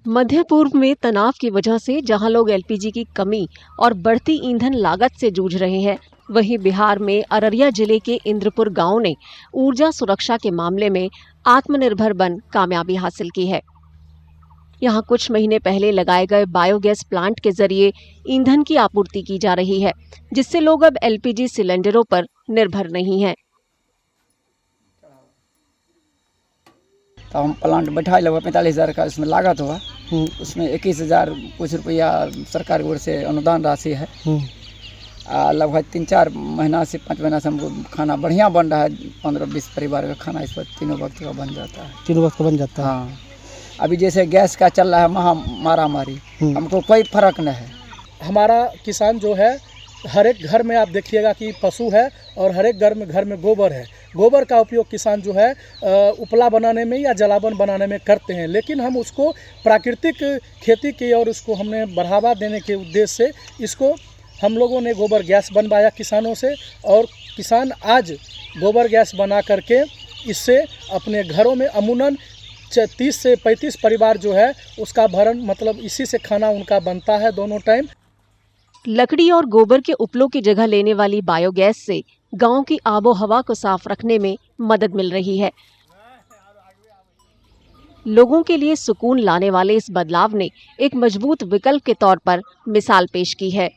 मध्य पूर्व में तनाव की वजह से जहां लोग एलपीजी की कमी और बढ़ती ईंधन लागत से जूझ रहे हैं, वहीं बिहार में अररिया जिले के इंद्रपुर गांव ने ऊर्जा सुरक्षा के मामले में आत्मनिर्भर बन कामयाबी हासिल की है। यहां कुछ महीने पहले लगाए गए बायोगैस प्लांट के जरिए ईंधन की आपूर्ति की जा रही है, जिससे लोग अब एलपीजी सिलेंडरों पर निर्भर नहीं हैं। तो हम प्लांट बैठा लगा 45,000 का इसमें लागत हुआ। उसमें 21,000 कुछ रुपया सरकार की ओर से अनुदान राशि है। लगभग 3-4 महीना से 5 महीना से हमको खाना बढ़िया बन रहा है। 15-20 परिवार का खाना इस पर तीनों वक्त का बन जाता है। तीनों वक्त का बन जाता है। हाँ, अभी जैसे गैस का चल रहा है मारामारी, हमको कोई फर्क नहीं है। हमारा किसान जो है, हर एक घर में आप देखिएगा कि पशु है और हर एक घर में गोबर है। गोबर का उपयोग किसान जो है उपला बनाने में या जलावन बनाने में करते हैं, लेकिन हम उसको प्राकृतिक खेती की और उसको हमने बढ़ावा देने के उद्देश्य से इसको हम लोगों ने गोबर गैस बनवाया किसानों से, और किसान आज गोबर गैस बना करके इससे अपने घरों में अमूमन 30 से 35 परिवार जो है उसका भरण, मतलब इसी से खाना उनका बनता है दोनों टाइम। लकड़ी और गोबर के उपलों की जगह लेने वाली बायोगैस से गांव की आबोहवा को साफ रखने में मदद मिल रही है। लोगों के लिए सुकून लाने वाले इस बदलाव ने एक मजबूत विकल्प के तौर पर मिसाल पेश की है।